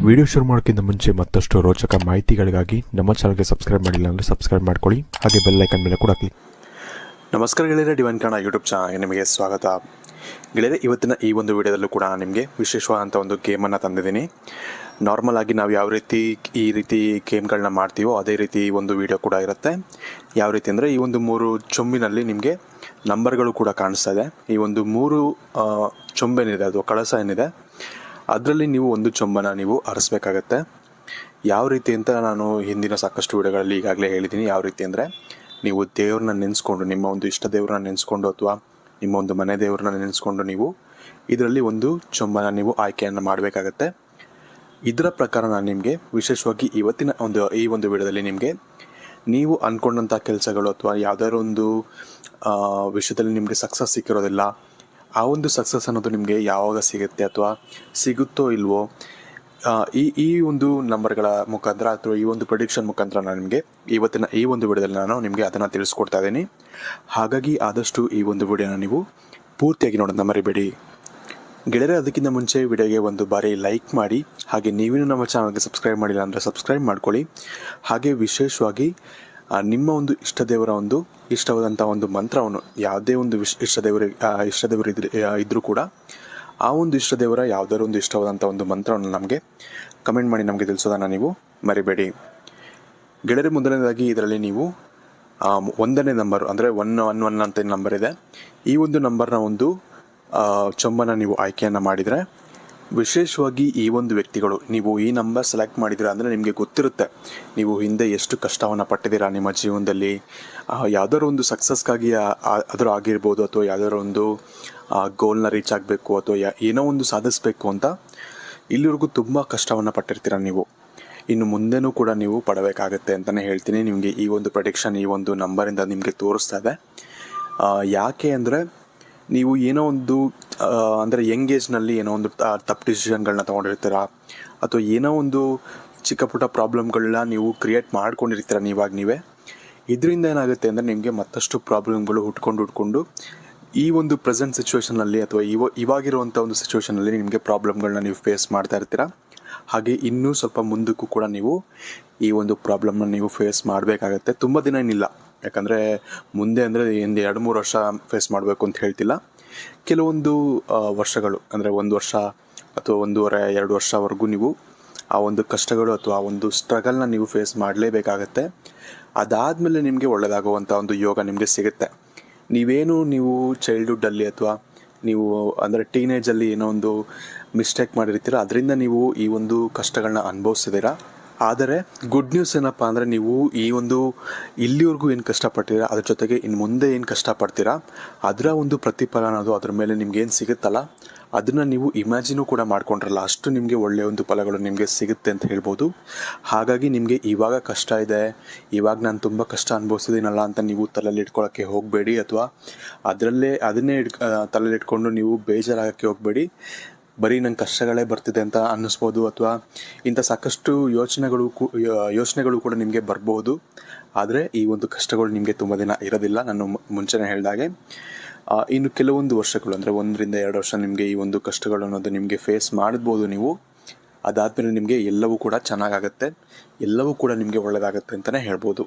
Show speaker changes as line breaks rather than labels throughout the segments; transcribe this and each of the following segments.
Video ಶುರು ಮಾಡೋಕ್ಕಿಂತ ಮುಂಚೆ ಮತ್ತಷ್ಟು ರೋಚಕ ಮಾಹಿತಿಗಳಿಗಾಗಿ ನಮ್ಮ ಚಾನಲ್ಗೆ ಸಬ್ಸ್ಕ್ರೈಬ್ ಮಾಡಿಲ್ಲ ಅಂದರೆ ಸಬ್ಸ್ಕ್ರೈಬ್ ಮಾಡ್ಕೊಳ್ಳಿ, ಹಾಗೆ ಬೆಲ್ ಐಕನ್ ಮೇಲೆ ಕೂಡ ಕ್ಲಿಕ್.
ನಮಸ್ಕಾರ ಗೆಳೆಯರೆ, ಡಿವೈನ್ ಕನ್ನಡ ಯೂಟ್ಯೂಬ್ ಚಾನಲ್ಗೆ ನಿಮಗೆ ಸ್ವಾಗತ. ಗೆಳೆಯರೆ, ಇವತ್ತಿನ ಈ ಒಂದು ವಿಡಿಯೋದಲ್ಲೂ ಕೂಡ ನಿಮಗೆ ವಿಶೇಷವಾದಂಥ ಒಂದು ಗೇಮನ್ನು ತಂದಿದ್ದೀನಿ. ನಾರ್ಮಲ್ ಆಗಿ ನಾವು ಯಾವ ರೀತಿ ಈ ರೀತಿ ಗೇಮ್ಗಳನ್ನ ಮಾಡ್ತೀವೋ ಅದೇ ರೀತಿ ಒಂದು ವಿಡಿಯೋ ಕೂಡ ಇರುತ್ತೆ. ಯಾವ ರೀತಿ ಅಂದರೆ, ಈ ಒಂದು 3 ಚೊಂಬಿನಲ್ಲಿ ನಿಮಗೆ ನಂಬರ್ಗಳು ಕೂಡ ಕಾಣಿಸ್ತಾ ಇದೆ. ಈ ಒಂದು 3 ಚೊಂಬೇನಿದೆ, ಅದು ಕಳಸ ಏನಿದೆ, ಅದರಲ್ಲಿ ನೀವು ಒಂದು ಚೊಂಬನ ನೀವು ಅರಸಬೇಕಾಗತ್ತೆ. ಯಾವ ರೀತಿ ಅಂತ ನಾನು ಹಿಂದಿನ ಸಾಕಷ್ಟು ವಿಡಿಯೋಗಳಲ್ಲಿ ಈಗಾಗಲೇ ಹೇಳಿದ್ದೀನಿ. ಯಾವ ರೀತಿ ಅಂದರೆ, ನೀವು ದೇವ್ರನ್ನ ನೆನೆಸ್ಕೊಂಡು, ನಿಮ್ಮ ಒಂದು ಇಷ್ಟ ದೇವ್ರನ್ನ ನೆನೆಸ್ಕೊಂಡು ಅಥವಾ ನಿಮ್ಮ ಒಂದು ಮನೆ ದೇವ್ರನ್ನ ನೆನೆಸ್ಕೊಂಡು ನೀವು ಇದರಲ್ಲಿ ಒಂದು ಚೊಂಬನ ನೀವು ಆಯ್ಕೆಯನ್ನು ಮಾಡಬೇಕಾಗತ್ತೆ. ಇದರ ಪ್ರಕಾರ ನಾನು ನಿಮಗೆ ವಿಶೇಷವಾಗಿ ಇವತ್ತಿನ ಈ ಒಂದು ವಿಡಿಯೋದಲ್ಲಿ ನಿಮಗೆ ನೀವು ಅಂದ್ಕೊಂಡಂಥ ಕೆಲಸಗಳು ಅಥವಾ ಯಾವುದಾದ್ರು ಒಂದು ವಿಷಯದಲ್ಲಿ ನಿಮಗೆ ಸಕ್ಸಸ್ ಸಿಕ್ಕಿರೋದಿಲ್ಲ, ಆ ಒಂದು ಸಕ್ಸಸ್ ಅನ್ನೋದು ನಿಮಗೆ ಯಾವಾಗ ಸಿಗುತ್ತೆ ಅಥವಾ ಸಿಗುತ್ತೋ ಇಲ್ವೋ, ಈ ಒಂದು ನಂಬರ್ಗಳ ಮುಖಾಂತರ ಅಥವಾ ಈ ಒಂದು ಪ್ರೆಡಿಕ್ಷನ್ ಮುಖಾಂತರ ನಾನು ನಿಮಗೆ ಇವತ್ತಿನ ಈ ಒಂದು ವಿಡಿಯೋದಲ್ಲಿ ನಾನು ನಿಮಗೆ ಅದನ್ನು ತಿಳಿಸ್ಕೊಡ್ತಾ ಇದ್ದೀನಿ. ಹಾಗಾಗಿ ಆದಷ್ಟು ಈ ಒಂದು ವಿಡಿಯೋನ ನೀವು ಪೂರ್ತಿಯಾಗಿ ನೋಡೋದನ್ನ ಮರಿಬೇಡಿ ಗೆಳೆಯರೆ. ಅದಕ್ಕಿಂತ ಮುಂಚೆ ವಿಡಿಯೋಗೆ ಒಂದು ಬಾರಿ ಲೈಕ್ ಮಾಡಿ, ಹಾಗೆ ನೀವೇನು ನಮ್ಮ ಚಾನಲ್ಗೆ ಸಬ್ಸ್ಕ್ರೈಬ್ ಮಾಡಿಲ್ಲ ಅಂದರೆ ಸಬ್ಸ್ಕ್ರೈಬ್ ಮಾಡ್ಕೊಳ್ಳಿ. ಹಾಗೆ ವಿಶೇಷವಾಗಿ ನಿಮ್ಮ ಒಂದು ಇಷ್ಟದೇವರ ಒಂದು ಇಷ್ಟವಾದಂಥ ಒಂದು ಮಂತ್ರವನ್ನು, ಯಾವುದೇ ಒಂದು ಇಷ್ಟದೇವರು ಇದ್ದರೂ ಕೂಡ ಆ ಒಂದು ಇಷ್ಟದೇವರ ಯಾವುದಾದ್ರು ಒಂದು ಇಷ್ಟವಾದಂಥ ಒಂದು ಮಂತ್ರವನ್ನು ನಮಗೆ ಕಮೆಂಟ್ ಮಾಡಿ ನಮಗೆ ತಿಳಿಸೋದನ್ನು ನೀವು ಮರಿಬೇಡಿ ಗೆಳೆಯರೆ. ಮೊದಲನೇದಾಗಿ ಇದರಲ್ಲಿ ನೀವು 1ನೇ ನಂಬರ್ ಅಂದರೆ 111 ಅಂತ ನಂಬರ್ ಇದೆ. ಈ ಒಂದು ನಂಬರ್ನ ಒಂದು ಚೊಂಬನ ನೀವು ಆಯ್ಕೆಯನ್ನು ಮಾಡಿದರೆ, ವಿಶೇಷವಾಗಿ ಈ ಒಂದು ವ್ಯಕ್ತಿಗಳು, ನೀವು ಈ ನಂಬರ್ ಸೆಲೆಕ್ಟ್ ಮಾಡಿದ್ದೀರಾ ಅಂದರೆ ನಿಮಗೆ ಗೊತ್ತಿರುತ್ತೆ ನೀವು ಹಿಂದೆ ಎಷ್ಟು ಕಷ್ಟವನ್ನು ಪಟ್ಟಿದ್ದೀರಾ ನಿಮ್ಮ ಜೀವನದಲ್ಲಿ. ಯಾವುದಾದ್ರು ಒಂದು ಸಕ್ಸಸ್ಗಾಗಿ ಆದರೂ ಆಗಿರ್ಬೋದು, ಅಥವಾ ಯಾವುದಾದ್ರು ಒಂದು ಗೋಲ್ನ ರೀಚ್ ಆಗಬೇಕು ಅಥವಾ ಏನೋ ಒಂದು ಸಾಧಿಸಬೇಕು ಅಂತ ಇಲ್ಲಿವರೆಗೂ ತುಂಬ ಕಷ್ಟವನ್ನು ಪಟ್ಟಿರ್ತೀರ ನೀವು. ಇನ್ನು ಮುಂದೆನೂ ಕೂಡ ನೀವು ಪಡಬೇಕಾಗತ್ತೆ ಅಂತಲೇ ಹೇಳ್ತೀನಿ. ನಿಮಗೆ ಈ ಒಂದು ಪ್ರೆಡಿಕ್ಷನ್ ಈ ಒಂದು ನಂಬರಿಂದ ನಿಮಗೆ ತೋರಿಸ್ತಾ ಇದೆ. ಯಾಕೆ ಅಂದರೆ, ನೀವು ಏನೋ ಒಂದು ಅಂದರೆ ಯಂಗ್ ಏಜ್ನಲ್ಲಿ ಏನೋ ಒಂದು ತಪ್ಪು ಡಿಸಿಷನ್ಗಳನ್ನ ತೊಗೊಂಡಿರ್ತೀರ, ಅಥವಾ ಏನೋ ಒಂದು ಚಿಕ್ಕ ಪುಟ್ಟ ಪ್ರಾಬ್ಲಮ್ಗಳನ್ನ ನೀವು ಕ್ರಿಯೇಟ್ ಮಾಡ್ಕೊಂಡಿರ್ತೀರ ನೀವೇ. ಇದರಿಂದ ಏನಾಗುತ್ತೆ ಅಂದರೆ, ನಿಮಗೆ ಮತ್ತಷ್ಟು ಪ್ರಾಬ್ಲಮ್ಗಳು ಹುಟ್ಕೊಂಡು ಈ ಒಂದು ಪ್ರೆಸೆಂಟ್ ಸಿಚುವೇಷನಲ್ಲಿ ಅಥವಾ ಇವಾಗಿರುವಂಥ ಒಂದು ಸಿಚುವೇಷನಲ್ಲಿ ನಿಮಗೆ ಪ್ರಾಬ್ಲಮ್ಗಳನ್ನ ನೀವು ಫೇಸ್ ಮಾಡ್ತಾ ಇರ್ತೀರ. ಹಾಗೆ ಇನ್ನೂ ಸ್ವಲ್ಪ ಮುಂದಕ್ಕೂ ಕೂಡ ನೀವು ಈ ಒಂದು ಪ್ರಾಬ್ಲಮ್ನ ನೀವು ಫೇಸ್ ಮಾಡಬೇಕಾಗತ್ತೆ. ತುಂಬ ದಿನ ಏನಿಲ್ಲ, ಯಾಕಂದರೆ ಮುಂದೆ ಅಂದರೆ ಒಂದು 2-3 ವರ್ಷ ಫೇಸ್ ಮಾಡಬೇಕು ಅಂತ ಹೇಳ್ತಿಲ್ಲ. ಕೆಲವೊಂದು ವರ್ಷಗಳು ಅಂದರೆ 1 ವರ್ಷ ಅಥವಾ 1.5-2 ವರ್ಷವರೆಗೂ ನೀವು ಆ ಒಂದು ಕಷ್ಟಗಳು ಅಥವಾ ಆ ಒಂದು ಸ್ಟ್ರಗಲ್ನ ನೀವು ಫೇಸ್ ಮಾಡಲೇಬೇಕಾಗತ್ತೆ. ಅದಾದಮೇಲೆ ನಿಮಗೆ ಒಳ್ಳೆಯದಾಗುವಂಥ ಒಂದು ಯೋಗ ನಿಮಗೆ ಸಿಗುತ್ತೆ. ನೀವು ಚೈಲ್ಡ್ಹುಡ್ಡಲ್ಲಿ ಅಥವಾ ನೀವು ಅಂದರೆ ಟೀನೇಜಲ್ಲಿ ಏನೋ ಒಂದು ಮಿಸ್ಟೇಕ್ ಮಾಡಿರ್ತೀರ, ಅದರಿಂದ ನೀವು ಈ ಒಂದು ಕಷ್ಟಗಳನ್ನ ಅನುಭವಿಸಿದ್ದೀರಾ. ಆದರೆ ಗುಡ್ ನ್ಯೂಸ್ ಏನಪ್ಪ ಅಂದರೆ, ನೀವು ಈ ಒಂದು ಇಲ್ಲಿವರೆಗೂ ಏನು ಕಷ್ಟಪಡ್ತೀರಾ ಅದ್ರ ಜೊತೆಗೆ ಇನ್ನು ಮುಂದೆ ಏನು ಕಷ್ಟಪಡ್ತೀರಾ ಅದರ ಒಂದು ಪ್ರತಿಫಲ ಅನ್ನೋದು ಅದ್ರ ಮೇಲೆ ನಿಮ್ಗೆ ಏನು ಸಿಗುತ್ತಲ್ಲ, ಅದನ್ನು ನೀವು ಇಮ್ಯಾಜಿನೂ ಕೂಡ ಮಾಡ್ಕೊಂಡ್ರಲ್ಲ, ಅಷ್ಟು ನಿಮಗೆ ಒಳ್ಳೆಯ ಒಂದು ಫಲಗಳು ನಿಮಗೆ ಸಿಗುತ್ತೆ ಅಂತ ಹೇಳ್ಬೋದು. ಹಾಗಾಗಿ ನಿಮಗೆ ಇವಾಗ ಕಷ್ಟ ಇದೆ, ಇವಾಗ ನಾನು ತುಂಬ ಕಷ್ಟ ಅನುಭವಿಸಿದ್ದೀನಲ್ಲ ಅಂತ ನೀವು ತಲೆಯಲ್ಲಿ ಇಟ್ಕೊಳ್ಳೋಕ್ಕೆ ಹೋಗಬೇಡಿ, ಅಥವಾ ಅದನ್ನೇ ತಲೆಯಲ್ಲಿ ಇಟ್ಕೊಂಡು ನೀವು ಬೇಜಾರಾಗೋಕ್ಕೆ ಹೋಗಬೇಡಿ. ಬರೀ ನಂಗೆ ಕಷ್ಟಗಳೇ ಬರ್ತಿದೆ ಅಂತ ಅನ್ನಿಸ್ಬೋದು, ಅಥವಾ ಇಂಥ ಸಾಕಷ್ಟು ಯೋಚನೆಗಳು ಕೂಡ ನಿಮಗೆ ಬರ್ಬೋದು. ಆದರೆ ಈ ಒಂದು ಕಷ್ಟಗಳು ನಿಮಗೆ ತುಂಬ ದಿನ ಇರೋದಿಲ್ಲ. ನಾನು ಮುಂಚೆನೇ ಹೇಳಿದಾಗೆ ಇನ್ನು ಕೆಲವೊಂದು ವರ್ಷಗಳು ಅಂದರೆ 1-2 ವರ್ಷ ನಿಮಗೆ ಈ ಒಂದು ಕಷ್ಟಗಳು ಅನ್ನೋದು ನಿಮಗೆ ಫೇಸ್ ಮಾಡ್ಬೋದು ನೀವು. ಅದಾದಮೇಲೆ ನಿಮಗೆ ಎಲ್ಲವೂ ಕೂಡ ಚೆನ್ನಾಗಾಗತ್ತೆ, ಎಲ್ಲವೂ ಕೂಡ ನಿಮಗೆ ಒಳ್ಳೆಯದಾಗತ್ತೆ ಅಂತಲೇ ಹೇಳ್ಬೋದು.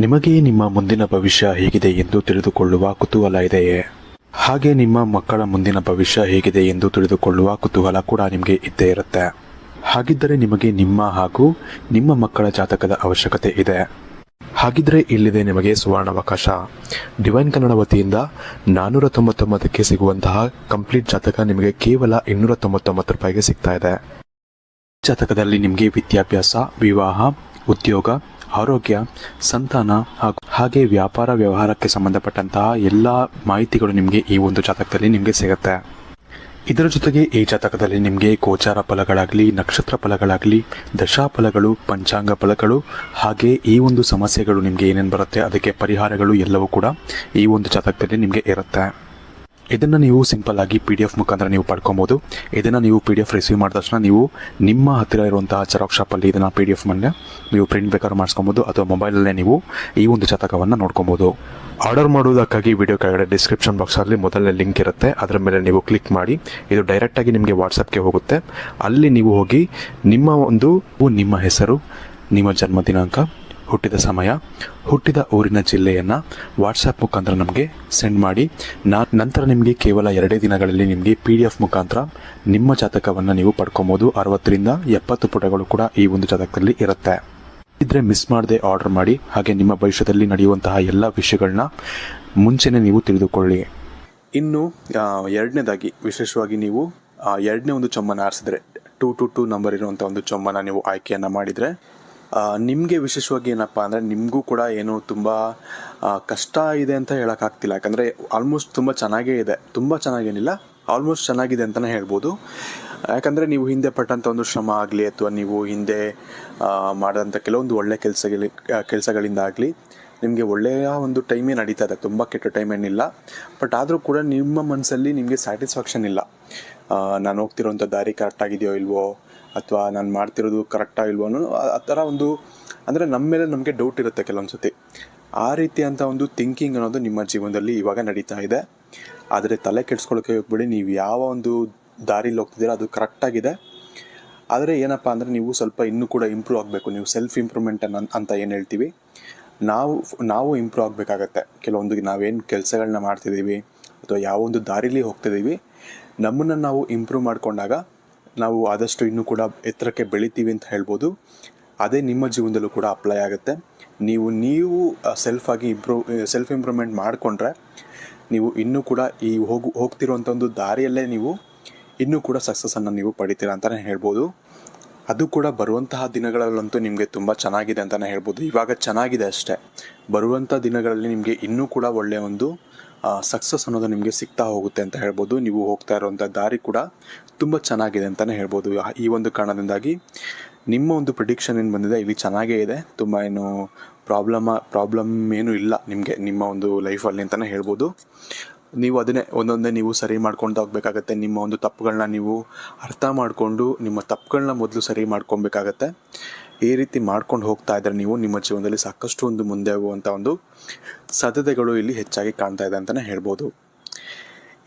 ನಿಮಗೆ ನಿಮ್ಮ ಮುಂದಿನ ಭವಿಷ್ಯ ಹೇಗಿದೆ ಎಂದು ತಿಳಿದುಕೊಳ್ಳುವ ಕುತೂಹಲ ಇದೆಯೇ? ಹಾಗೆ ನಿಮ್ಮ ಮಕ್ಕಳ ಮುಂದಿನ ಭವಿಷ್ಯ ಹೇಗಿದೆ ಎಂದು ತಿಳಿದುಕೊಳ್ಳುವ ಕುತೂಹಲ ಕೂಡ ನಿಮಗೆ ಇದ್ದೇ ಇರುತ್ತೆ. ಹಾಗಿದ್ದರೆ ನಿಮಗೆ ನಿಮ್ಮ ಹಾಗೂ ನಿಮ್ಮ ಮಕ್ಕಳ ಜಾತಕದ ಅವಶ್ಯಕತೆ ಇದೆ. ಹಾಗಿದ್ರೆ ಇಲ್ಲಿದೆ ನಿಮಗೆ ಸುವರ್ಣಾವಕಾಶ. ಡಿವೈನ್ ಕನ್ನಡ ವತಿಯಿಂದ 499ಕ್ಕೆ ಸಿಗುವಂತಹ ಕಂಪ್ಲೀಟ್ ಜಾತಕ ನಿಮಗೆ ಕೇವಲ 299 ರೂಪಾಯಿಗೆ ಸಿಗ್ತಾ ಇದೆ. ಜಾತಕದಲ್ಲಿ ನಿಮಗೆ ವಿದ್ಯಾಭ್ಯಾಸ, ವಿವಾಹ, ಉದ್ಯೋಗ, ಆರೋಗ್ಯ, ಸಂತಾನ ಹಾಗೆ ವ್ಯಾಪಾರ ವ್ಯವಹಾರಕ್ಕೆ ಸಂಬಂಧಪಟ್ಟಂತಹ ಎಲ್ಲ ಮಾಹಿತಿಗಳು ನಿಮಗೆ ಈ ಒಂದು ಜಾತಕದಲ್ಲಿ ನಿಮಗೆ ಸಿಗುತ್ತೆ. ಇದರ ಜೊತೆಗೆ ಈ ಜಾತಕದಲ್ಲಿ ನಿಮಗೆ ಗೋಚಾರ ಫಲಗಳಾಗಲಿ, ನಕ್ಷತ್ರ ಫಲಗಳಾಗಲಿ, ದಶಾಫಲಗಳು, ಪಂಚಾಂಗ ಫಲಗಳು, ಹಾಗೆ ಈ ಒಂದು ಸಮಸ್ಯೆಗಳು ನಿಮಗೆ ಏನೇನು ಬರುತ್ತೆ ಅದಕ್ಕೆ ಪರಿಹಾರಗಳು ಎಲ್ಲವೂ ಕೂಡ ಈ ಒಂದು ಜಾತಕದಲ್ಲಿ ನಿಮಗೆ ಇರುತ್ತೆ. ಇದನ್ನು ನೀವು ಸಿಂಪಲ್ ಆಗಿ PDF ಮುಖಾಂತರ ನೀವು ಪಡ್ಕೊಬೋದು. ಇದನ್ನು ನೀವು PDF ರಿಸೀವ್ ಮಾಡಿದ ತಕ್ಷಣ ನೀವು ನಿಮ್ಮ ಹತ್ತಿರ ಇರುವಂತಹ ಜೆರಾಕ್ಸ್ ಶಾಪಲ್ಲಿ ಇದನ್ನು PDF ಮೇಲೆ ನೀವು ಪ್ರಿಂಟ್ ಬೇಕಾದ್ರೂ ಮಾಡಿಸ್ಕೊಬೋದು, ಅಥವಾ ಮೊಬೈಲಲ್ಲೇ ನೀವು ಈ ಒಂದು ಜಾತಕವನ್ನು ನೋಡ್ಕೊಬೋದು. ಆರ್ಡರ್ ಮಾಡುವುದಕ್ಕಾಗಿ ವಿಡಿಯೋ ಕೆಳಗಡೆ ಡಿಸ್ಕ್ರಿಪ್ಷನ್ ಬಾಕ್ಸಲ್ಲಿ ಮೊದಲನೇ ಲಿಂಕ್ ಇರುತ್ತೆ, ಅದರ ಮೇಲೆ ನೀವು ಕ್ಲಿಕ್ ಮಾಡಿ ಇದು ಡೈರೆಕ್ಟಾಗಿ ನಿಮಗೆ ವಾಟ್ಸಪ್ಗೆ ಹೋಗುತ್ತೆ. ಅಲ್ಲಿ ನೀವು ಹೋಗಿ ನಿಮ್ಮ ಹೆಸರು, ನಿಮ್ಮ ಜನ್ಮ ದಿನಾಂಕ, ಹುಟ್ಟಿದ ಸಮಯ, ಹುಟ್ಟಿದ ಊರಿನ ಜಿಲ್ಲೆಯನ್ನು ವಾಟ್ಸಪ್ ಮುಖಾಂತರ ನಮಗೆ ಸೆಂಡ್ ಮಾಡಿ. ನಂತರ ನಿಮಗೆ ಕೇವಲ 2 ದಿನಗಳಲ್ಲಿ ನಿಮಗೆ PDF ಮುಖಾಂತರ ನಿಮ್ಮ ಜಾತಕವನ್ನು ನೀವು ಪಡ್ಕೊಬೋದು. 60ರಿಂದ 70 ಪುಟಗಳು ಕೂಡ ಈ ಒಂದು ಜಾತಕದಲ್ಲಿ ಇರುತ್ತೆ. ಇದ್ರೆ ಮಿಸ್ ಮಾಡದೆ ಆರ್ಡರ್ ಮಾಡಿ. ಹಾಗೆ ನಿಮ್ಮ ಭವಿಷ್ಯದಲ್ಲಿ ನಡೆಯುವಂತಹ ಎಲ್ಲ ವಿಷಯಗಳನ್ನ ಮುಂಚೆನೇ ನೀವು ತಿಳಿದುಕೊಳ್ಳಿ.
ಇನ್ನು ಎರಡನೇದಾಗಿ ವಿಶೇಷವಾಗಿ ನೀವು ಎರಡನೇ ಒಂದು ಚೊಂಬನ ಆರಿಸಿದ್ರೆ 222 ನಂಬರ್ ಇರುವಂಥ ಒಂದು ಚೊಂಬನ ನೀವು ಆಯ್ಕೆಯನ್ನು ಮಾಡಿದರೆ ನಿಮಗೆ ವಿಶೇಷವಾಗಿ ಏನಪ್ಪ ಅಂದರೆ ನಿಮಗೂ ಕೂಡ ಏನು ತುಂಬ ಕಷ್ಟ ಇದೆ ಅಂತ ಹೇಳೋಕ್ಕಾಗ್ತಿಲ್ಲ. ಯಾಕಂದರೆ ಆಲ್ಮೋಸ್ಟ್ ತುಂಬ ಚೆನ್ನಾಗೇ ಇದೆ, ತುಂಬ ಚೆನ್ನಾಗೇನಿಲ್ಲ, ಆಲ್ಮೋಸ್ಟ್ ಚೆನ್ನಾಗಿದೆ ಅಂತಲೇ ಹೇಳ್ಬೋದು. ಯಾಕಂದರೆ ನೀವು ಹಿಂದೆ ಪಟ್ಟಂಥ ಒಂದು ಶ್ರಮ ಆಗಲಿ, ಅಥವಾ ನೀವು ಹಿಂದೆ ಮಾಡಿದಂಥ ಕೆಲವೊಂದು ಒಳ್ಳೆ ಕೆಲಸಗಳಿಂದಾಗಲಿ ನಿಮಗೆ ಒಳ್ಳೆಯ ಒಂದು ಟೈಮೇ ನಡೀತಾ ಇದೆ, ತುಂಬ ಕೆಟ್ಟ ಟೈಮ್ ಏನಿಲ್ಲ. ಬಟ್ ಆದರೂ ಕೂಡ ನಿಮ್ಮ ಮನಸ್ಸಲ್ಲಿ ನಿಮಗೆ ಸ್ಯಾಟಿಸ್ಫ್ಯಾಕ್ಷನ್ ಇಲ್ಲ. ನಾನು ಹೋಗ್ತಿರೋಂಥ ದಾರಿ ಕರೆಕ್ಟಾಗಿದೆಯೋ ಇಲ್ವೋ, ಅಥವಾ ನಾನು ಮಾಡ್ತಿರೋದು ಕರೆಕ್ಟಾಗಿಲ್ವೋ ಅನ್ನೋ ಆ ಥರ ಒಂದು, ಅಂದರೆ ನಮ್ಮ ಮೇಲೆ ನಮಗೆ ಡೌಟ್ ಇರುತ್ತೆ ಕೆಲವೊಂದು ಸತಿ. ಆ ರೀತಿ ಅಂತ ಒಂದು ಥಿಂಕಿಂಗ್ ಅನ್ನೋದು ನಿಮ್ಮ ಜೀವನದಲ್ಲಿ ಇವಾಗ ನಡೀತಾ ಇದೆ. ಆದರೆ ತಲೆ ಕೆಡಿಸ್ಕೊಳ್ಳೋಕೆ ಹೋಗ್ಬೇಡಿ. ನೀವು ಯಾವ ಒಂದು ದಾರಿಲಿ ಹೋಗ್ತಿದ್ದೀರಾ ಅದು ಕರೆಕ್ಟಾಗಿದೆ. ಆದರೆ ಏನಪ್ಪ ಅಂದರೆ ನೀವು ಸ್ವಲ್ಪ ಇನ್ನೂ ಕೂಡ ಇಂಪ್ರೂವ್ ಆಗಬೇಕು. ನೀವು ಸೆಲ್ಫ್ ಇಂಪ್ರೂವ್ಮೆಂಟ್ ಅಂತ ಏನು ಹೇಳ್ತೀವಿ, ನಾವು ಇಂಪ್ರೂವ್ ಆಗಬೇಕಾಗತ್ತೆ. ಕೆಲವೊಂದು ನಾವೇನು ಕೆಲಸಗಳನ್ನ ಮಾಡ್ತಿದ್ದೀವಿ ಅಥವಾ ಯಾವೊಂದು ದಾರಿಲಿ ಹೋಗ್ತಿದ್ದೀವಿ, ನಮ್ಮನ್ನು ನಾವು ಇಂಪ್ರೂವ್ ಮಾಡಿಕೊಂಡಾಗ ನಾವು ಆದಷ್ಟು ಇನ್ನೂ ಕೂಡ ಎತ್ತರಕ್ಕೆ ಬೆಳಿತೀವಿ ಅಂತ ಹೇಳ್ಬೋದು. ಅದೇ ನಿಮ್ಮ ಜೀವನದಲ್ಲೂ ಕೂಡ ಅಪ್ಲೈ ಆಗುತ್ತೆ. ನೀವು ಸೆಲ್ಫ್ ಇಂಪ್ರೂವ್ಮೆಂಟ್ ಮಾಡಿಕೊಂಡ್ರೆ ನೀವು ಇನ್ನೂ ಕೂಡ ಈ ಹೋಗ್ತಿರುವಂಥ ಒಂದು ದಾರಿಯಲ್ಲೇ ನೀವು ಇನ್ನೂ ಕೂಡ ಸಕ್ಸಸ್ಸನ್ನು ನೀವು ಪಡಿತೀರಾ ಅಂತಲೇ ಹೇಳ್ಬೋದು. ಅದು ಕೂಡ ಬರುವಂತಹ ದಿನಗಳಲ್ಲಂತೂ ನಿಮಗೆ ತುಂಬ ಚೆನ್ನಾಗಿದೆ ಅಂತಲೇ ಹೇಳ್ಬೋದು. ಇವಾಗ ಚೆನ್ನಾಗಿದೆ ಅಷ್ಟೇ, ಬರುವಂಥ ದಿನಗಳಲ್ಲಿ ನಿಮಗೆ ಇನ್ನೂ ಕೂಡ ಒಳ್ಳೆಯ ಒಂದು ಸಕ್ಸಸ್ ಅನ್ನೋದು ನಿಮಗೆ ಸಿಗ್ತಾ ಹೋಗುತ್ತೆ ಅಂತ ಹೇಳ್ಬೋದು. ನೀವು ಹೋಗ್ತಾ ಇರುವಂಥ ದಾರಿ ಕೂಡ ತುಂಬ ಚೆನ್ನಾಗಿದೆ ಅಂತಲೇ ಹೇಳ್ಬೋದು. ಈ ಒಂದು ಕಾರಣದಿಂದಾಗಿ ನಿಮ್ಮ ಒಂದು ಪ್ರಿಡಿಕ್ಷನ್ ಏನು ಬಂದಿದೆ ಇಲ್ಲಿ ಚೆನ್ನಾಗೇ ಇದೆ. ತುಂಬ ಏನು ಪ್ರಾಬ್ಲಮ್ ಏನೂ ಇಲ್ಲ ನಿಮಗೆ ನಿಮ್ಮ ಒಂದು ಲೈಫಲ್ಲಿ ಅಂತಲೇ ಹೇಳ್ಬೋದು. ನೀವು ಅದನ್ನೇ ಒಂದೊಂದೇ ನೀವು ಸರಿ ಮಾಡ್ಕೊಂಡು ಹೋಗ್ಬೇಕಾಗತ್ತೆ. ನಿಮ್ಮ ಒಂದು ತಪ್ಪುಗಳನ್ನ ನೀವು ಅರ್ಥ ಮಾಡಿಕೊಂಡು ನಿಮ್ಮ ತಪ್ಪುಗಳನ್ನ ಮೊದಲು ಸರಿ ಮಾಡ್ಕೊಬೇಕಾಗತ್ತೆ. ಈ ರೀತಿ ಮಾಡ್ಕೊಂಡು ಹೋಗ್ತಾ ಇದ್ದರೆ ನೀವು ನಿಮ್ಮ ಜೀವನದಲ್ಲಿ ಸಾಕಷ್ಟು ಒಂದು ಮುಂದೆ ಹೋಗುವಂಥ ಒಂದು ಸಾಧ್ಯತೆಗಳು ಇಲ್ಲಿ ಹೆಚ್ಚಾಗಿ ಕಾಣ್ತಾ ಇದೆ ಅಂತಲೇ ಹೇಳ್ಬೋದು.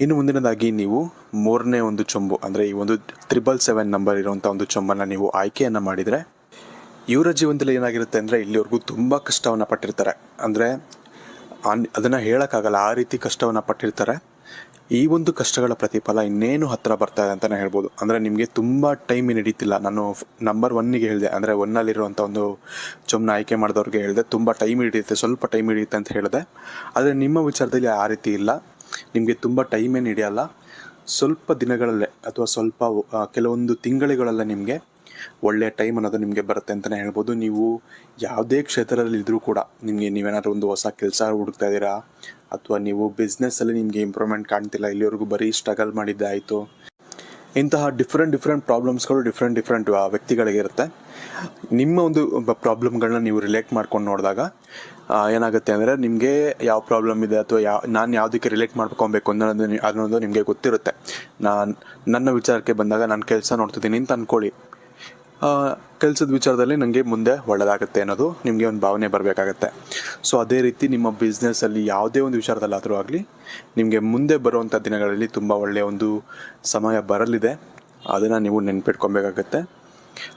ಇನ್ನು ಮುಂದಿನದಾಗಿ ನೀವು 3ನೇ ಒಂದು ಚೊಂಬು, ಅಂದರೆ ಈ ಒಂದು 777 ನಂಬರ್ ಇರುವಂಥ ಒಂದು ಚೊಂಬನ್ನು ನೀವು ಆಯ್ಕೆಯನ್ನು ಮಾಡಿದರೆ ಇವರ ಜೀವನದಲ್ಲಿ ಏನಾಗಿರುತ್ತೆ ಅಂದರೆ ಇಲ್ಲಿವರೆಗೂ ತುಂಬ ಕಷ್ಟವನ್ನು ಪಟ್ಟಿರ್ತಾರೆ. ಅಂದರೆ ಅದನ್ನು ಹೇಳೋಕ್ಕಾಗಲ್ಲ, ಆ ರೀತಿ ಕಷ್ಟವನ್ನು ಪಟ್ಟಿರ್ತಾರೆ. ಈ ಒಂದು ಕಷ್ಟಗಳ ಪ್ರತಿಫಲ ಇನ್ನೇನು ಹತ್ತಿರ ಬರ್ತಾ ಇದೆ ಅಂತಲೇ ಹೇಳ್ಬೋದು. ಅಂದರೆ ನಿಮಗೆ ತುಂಬ ಟೈಮ್ ನಡೀತಿಲ್ಲ. ನಾನು ನಂಬರ್ 1ಗೆ ಹೇಳಿದೆ, ಅಂದರೆ 1ನಲ್ಲಿರುವಂಥ ಒಂದು ಚೊಂಬನ ಆಯ್ಕೆ ಮಾಡಿದವ್ರಿಗೆ ಹೇಳಿದೆ ತುಂಬ ಟೈಮ್ ಹಿಡಿಯುತ್ತೆ, ಸ್ವಲ್ಪ ಟೈಮ್ ಹಿಡಿಯುತ್ತೆ ಅಂತ ಹೇಳಿದೆ. ಆದರೆ ನಿಮ್ಮ ವಿಚಾರದಲ್ಲಿ ಆ ರೀತಿ ಇಲ್ಲ, ನಿಮಗೆ ತುಂಬ ಟೈಮೇನು ಹಿಡಿಯಲ್ಲ. ಸ್ವಲ್ಪ ದಿನಗಳಲ್ಲೇ ಅಥವಾ ಕೆಲವೊಂದು ತಿಂಗಳುಗಳಲ್ಲೇ ನಿಮಗೆ ಒಳ್ಳೆಯ ಟೈಮ್ ಅನ್ನೋದು ನಿಮಗೆ ಬರುತ್ತೆ ಅಂತಲೇ ಹೇಳ್ಬೋದು. ನೀವು ಯಾವುದೇ ಕ್ಷೇತ್ರದಲ್ಲಿ ಇದ್ದರೂ ಕೂಡ ನೀವೇನಾದ್ರೂ ಒಂದು ಹೊಸ ಕೆಲಸ ಹುಡುಕ್ತಾ ಇದ್ದೀರಾ, ಅಥವಾ ನೀವು ಬಿಸ್ನೆಸ್ಸಲ್ಲಿ ನಿಮಗೆ ಇಂಪ್ರೂವ್ಮೆಂಟ್ ಕಾಣ್ತಿಲ್ಲ, ಇಲ್ಲಿವರೆಗೂ ಬರೀ ಸ್ಟ್ರಗಲ್ ಮಾಡಿದ್ದಾಯಿತು, ಇಂತಹ ಡಿಫ್ರೆಂಟ್ ಪ್ರಾಬ್ಲಮ್ಸ್ಗಳು ಡಿಫ್ರೆಂಟ್ ವ್ಯಕ್ತಿಗಳಿಗೆ ಇರುತ್ತೆ. ನಿಮ್ಮ ಒಂದು ಪ್ರಾಬ್ಲಮ್ಗಳನ್ನ ನೀವು ರಿಲೇಟ್ ಮಾಡ್ಕೊಂಡು ನೋಡಿದಾಗ ಏನಾಗುತ್ತೆ ಅಂದರೆ ನಿಮಗೆ ಯಾವ ಪ್ರಾಬ್ಲಮ್ ಇದೆ ಅಥವಾ ನಾನು ಯಾವುದಕ್ಕೆ ರಿಲೇಟ್ ಮಾಡ್ಕೊಬೇಕು ಅನ್ನೋದು ನಿಮಗೆ ಗೊತ್ತಿರುತ್ತೆ. ನನ್ನ ವಿಚಾರಕ್ಕೆ ಬಂದಾಗ ನಾನು ಕೆಲಸ ನೋಡ್ತಿದ್ದೀನಿ ಅಂತ ಅಂದ್ಕೊಳ್ಳಿ, ಕೆಲಸದ ವಿಚಾರದಲ್ಲಿ ನನಗೆ ಮುಂದೆ ಒಳ್ಳೆಯದಾಗುತ್ತೆ ಅನ್ನೋದು ನಿಮಗೆ ಒಂದು ಭಾವನೆ ಬರಬೇಕಾಗತ್ತೆ. ಸೊ ಅದೇ ರೀತಿ ನಿಮ್ಮ ಬಿಸ್ನೆಸ್ಸಲ್ಲಿ ಯಾವುದೇ ಒಂದು ವಿಚಾರದಲ್ಲಾದರೂ ಆಗಲಿ ನಿಮಗೆ ಮುಂದೆ ಬರುವಂಥ ದಿನಗಳಲ್ಲಿ ತುಂಬ ಒಳ್ಳೆಯ ಒಂದು ಸಮಯ ಬರಲಿದೆ. ಅದನ್ನು ನೀವು ನೆನ್ಪಿಟ್ಕೊಬೇಕಾಗತ್ತೆ.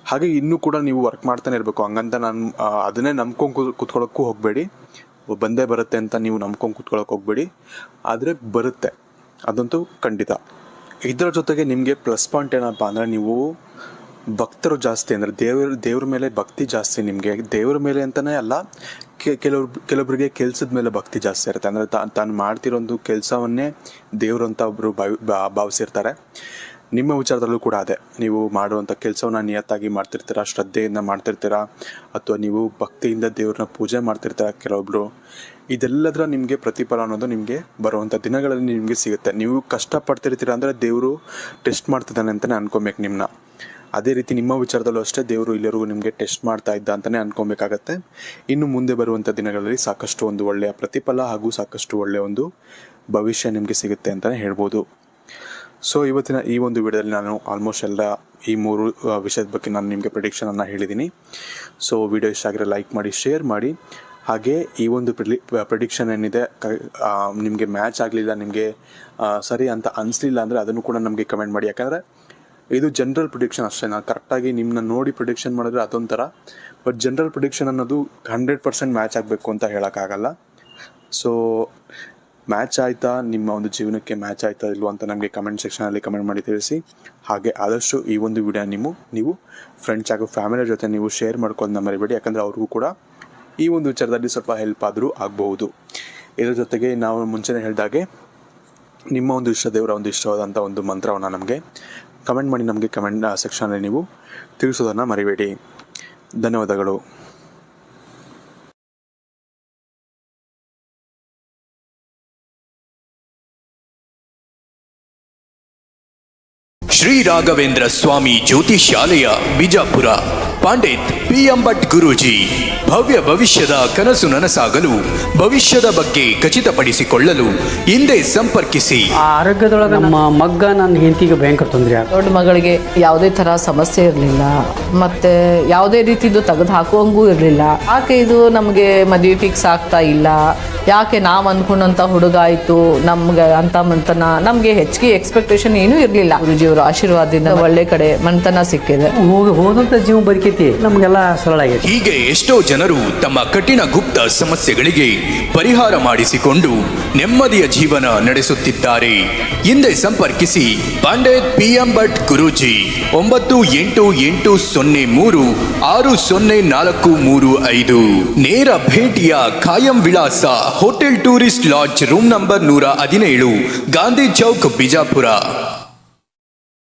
ಹಾಗೆ ಇನ್ನೂ ಕೂಡ ನೀವು ವರ್ಕ್ ಮಾಡ್ತಾನೆ ಇರಬೇಕು. ಹಂಗಂತ ನಾನು ಅದನ್ನೇ ನಂಬ್ಕೊಂಡು ಕೂತ್ಕೊಳ್ಳೋಕ್ಕೂ ಹೋಗಬೇಡಿ. ಬಂದೇ ಬರುತ್ತೆ ಅಂತ ನೀವು ನಂಬ್ಕೊಂಡು ಕೂತ್ಕೊಳ್ಳೋಕೆ ಹೋಗಬೇಡಿ. ಆದರೆ ಬರುತ್ತೆ, ಅದಂತೂ ಖಂಡಿತ. ಇದರ ಜೊತೆಗೆ ನಿಮಗೆ ಪ್ಲಸ್ ಪಾಯಿಂಟ್ ಏನಪ್ಪ ಅಂದರೆ ನೀವು ಭಕ್ತರು ಜಾಸ್ತಿ, ಅಂದರೆ ದೇವ್ರ ಮೇಲೆ ಭಕ್ತಿ ಜಾಸ್ತಿ. ನಿಮಗೆ ದೇವ್ರ ಮೇಲೆ ಅಂತಲೇ ಅಲ್ಲ, ಕೆಲವೊಬ್ಬರಿಗೆ ಕೆಲಸದ ಮೇಲೆ ಭಕ್ತಿ ಜಾಸ್ತಿ ಇರುತ್ತೆ. ಅಂದರೆ ತಾನು ಮಾಡ್ತಿರೋಂದು ಕೆಲಸವನ್ನೇ ದೇವರು ಅಂತ ಒಬ್ಬರು ಭಾವಿಸಿರ್ತಾರೆ. ನಿಮ್ಮ ವಿಚಾರದಲ್ಲೂ ಕೂಡ ಅದೇ, ನೀವು ಮಾಡುವಂಥ ಕೆಲಸವನ್ನ ನಿಯತ್ತಾಗಿ ಮಾಡ್ತಿರ್ತೀರ, ಶ್ರದ್ಧೆಯಿಂದ ಮಾಡ್ತಿರ್ತೀರ, ಅಥವಾ ನೀವು ಭಕ್ತಿಯಿಂದ ದೇವ್ರನ್ನ ಪೂಜೆ ಮಾಡ್ತಿರ್ತೀರ ಕೆಲವೊಬ್ಬರು. ಇದೆಲ್ಲದರ ನಿಮಗೆ ಪ್ರತಿಫಲ ಅನ್ನೋದು ನಿಮಗೆ ಬರುವಂಥ ದಿನಗಳಲ್ಲಿ ನಿಮಗೆ ಸಿಗುತ್ತೆ. ನೀವು ಕಷ್ಟಪಡ್ತಿರ್ತೀರ ಅಂದರೆ ದೇವರು ಟೆಸ್ಟ್ ಮಾಡ್ತಿದ್ದಾನೆ ಅಂತಲೇ ಅನ್ಕೊಬೇಕು ನಿಮ್ಮನ್ನ. ಅದೇ ರೀತಿ ನಿಮ್ಮ ವಿಚಾರದಲ್ಲೂ ಅಷ್ಟೇ ದೇವರು ಇಲ್ಲಿವರೆಗೂ ನಿಮಗೆ ಟೆಸ್ಟ್ ಮಾಡ್ತಾ ಇದ್ದ ಅಂತಲೇ ಅನ್ಕೊಬೇಕಾಗತ್ತೆ. ಇನ್ನು ಮುಂದೆ ಬರುವಂಥ ದಿನಗಳಲ್ಲಿ ಸಾಕಷ್ಟು ಒಂದು ಒಳ್ಳೆಯ ಪ್ರತಿಫಲ ಹಾಗೂ ಸಾಕಷ್ಟು ಒಳ್ಳೆಯ ಒಂದು ಭವಿಷ್ಯ ನಿಮಗೆ ಸಿಗುತ್ತೆ ಅಂತಲೇ ಹೇಳ್ಬೋದು. ಸೊ ಇವತ್ತಿನ ಈ ಒಂದು ವಿಡಿಯೋದಲ್ಲಿ ನಾನು ಆಲ್ಮೋಸ್ಟ್ ಎಲ್ಲ ಈ 3 ವಿಷಯದ ಬಗ್ಗೆ ನಾನು ನಿಮಗೆ ಪ್ರಿಡಿಕ್ಷನನ್ನು ಹೇಳಿದ್ದೀನಿ. ಸೊ ವಿಡಿಯೋ ಇಷ್ಟ ಆಗಿರೋ ಲೈಕ್ ಮಾಡಿ, ಶೇರ್ ಮಾಡಿ. ಹಾಗೆ ಈ ಒಂದು ಪ್ರಿಡಿಕ್ಷನ್ ಏನಿದೆ ನಿಮಗೆ ಮ್ಯಾಚ್ ಆಗಲಿಲ್ಲ, ನಿಮಗೆ ಸರಿ ಅಂತ ಅನಿಸ್ಲಿಲ್ಲ ಅಂದರೆ ಅದನ್ನು ಕೂಡ ನಮಗೆ ಕಮೆಂಟ್ ಮಾಡಿ. ಯಾಕಂದರೆ ಇದು ಜನರಲ್ ಪ್ರಿಡಿಕ್ಷನ್ ಅಷ್ಟೇ. ನಾನು ಕರೆಕ್ಟಾಗಿ ನಿಮ್ಮನ್ನ ನೋಡಿ ಪ್ರಿಡಿಕ್ಷನ್ ಮಾಡಿದ್ರೆ ಅದೊಂಥರ, ಬಟ್ ಜನರಲ್ ಪ್ರಿಡಿಕ್ಷನ್ ಅನ್ನೋದು 100% ಮ್ಯಾಚ್ ಆಗಬೇಕು ಅಂತ ಹೇಳೋಕ್ಕಾಗಲ್ಲ. ಸೊ ಮ್ಯಾಚ್ ಆಯಿತಾ, ನಿಮ್ಮ ಒಂದು ಜೀವನಕ್ಕೆ ಮ್ಯಾಚ್ ಆಯಿತಾ ಇಲ್ವೋ ಅಂತ ನಮಗೆ ಕಮೆಂಟ್ ಸೆಕ್ಷನಲ್ಲಿ ಕಮೆಂಟ್ ಮಾಡಿ ತಿಳಿಸಿ. ಹಾಗೆ ಆದಷ್ಟು ಈ ಒಂದು ವಿಡಿಯೋ ನೀವು ಫ್ರೆಂಡ್ಸ್ ಹಾಗೂ ಫ್ಯಾಮಿಲಿ ಜೊತೆ ನೀವು ಶೇರ್ ಮಾಡ್ಕೊಂಡು ಮರಿಬೇಡಿ. ಯಾಕಂದರೆ ಅವ್ರಿಗೂ ಕೂಡ ಈ ಒಂದು ವಿಚಾರದಲ್ಲಿ ಸ್ವಲ್ಪ ಹೆಲ್ಪ್ ಆದರೂ ಆಗಬಹುದು. ಇದರ ಜೊತೆಗೆ ನಾವು ಮುಂಚೆನೇ ಹೇಳಿದಾಗೆ ನಿಮ್ಮ ಒಂದು ಇಷ್ಟ ದೇವರ ಒಂದು ಇಷ್ಟವಾದಂಥ ಒಂದು ಮಂತ್ರವನ್ನು ನಮಗೆ ಕಮೆಂಟ್ ಮಾಡಿ ನಮಗೆ ಕಮೆಂಟ್ ಸೆಕ್ಷನಲ್ಲಿ ನೀವು ತಿಳಿಸೋದನ್ನು ಮರಿಬೇಡಿ. ಧನ್ಯವಾದಗಳು.
ಶ್ರೀ ರಾಘವೇಂದ್ರ ಸ್ವಾಮಿ ಜ್ಯೋತಿಷ್ಯಾಲಯ ಬಿಜಾಪುರ. ಪಂಡಿತ್ PM ಭಟ್ ಗುರೂಜಿ. ಭವ್ಯ ಭವಿಷ್ಯದ ಕನಸು ನನಸಾಗಲು, ಭವಿಷ್ಯದ ಬಗ್ಗೆ ಖಚಿತಪಡಿಸಿಕೊಳ್ಳಲು ಹಿಂದೆ ಸಂಪರ್ಕಿಸಿ.
ಆ ಆರೋಗ್ಯದೊಳಗೆ ನಮ್ಮ ಮಗ್ಗ ನನ್ನ ಹೆಂಡತಿಗೆ ಭಯಂಕರ ತೊಂದರೆ ಆಗ.
ದೊಡ್ಡ ಮಗಳಿಗೆ ಯಾವುದೇ ಥರ ಸಮಸ್ಯೆ ಇರಲಿಲ್ಲ, ಮತ್ತು ಯಾವುದೇ ರೀತಿದು ತೆಗೆದು ಹಾಕುವಂಗೂ ಇರಲಿಲ್ಲ. ಯಾಕೆ ಇದು ನಮಗೆ ಮದುವೆ ಫಿಕ್ಸ್ ಆಗ್ತಾ ಇಲ್ಲ, ಯಾಕೆ ನಾವು ಅಂದ್ಕೊಂಡಂಥ ಹುಡುಗ ಆಯಿತು ನಮ್ಗೆ ಅಂತ ಮಂತನ, ನಮಗೆ ಹೆಚ್ಚಿಗೆ ಎಕ್ಸ್ಪೆಕ್ಟೇಷನ್ ಏನೂ ಇರಲಿಲ್ಲ. ಗುರುಜಿಯವರ ಆಶೀರ್ವಾದದಿಂದ ಒಳ್ಳೆ ಕಡೆ ಮಂತನ ಸಿಕ್ಕಿದೆ.
ಹೋದಂಥ ಜೀವ ಬದುಕೈತಿ, ನಮಗೆಲ್ಲ ಸರಳ ಆಗೈತಿ.
ಹೀಗೆ ಎಷ್ಟೋ ಜನರು ತಮ್ಮ ಕಠಿಣ ಗುಪ್ತ ಸಮಸ್ಯೆಗಳಿಗೆ ಪರಿಹಾರ ಮಾಡಿಸಿಕೊಂಡು ನೆಮ್ಮದಿಯ ಜೀವನ ನಡೆಸುತ್ತಿದ್ದಾರೆ. ಹಿಂದೆ ಸಂಪರ್ಕಿಸಿ ಪಂಡಿತ್ PM ಭಟ್ ಗುರೂಜಿ. 9880360435. ನೇರ ಭೇಟಿಯ ಖಾಯಂ ವಿಳಾಸ hotel tourist lodge room number 117, Gandhi Chowk, Bijapur.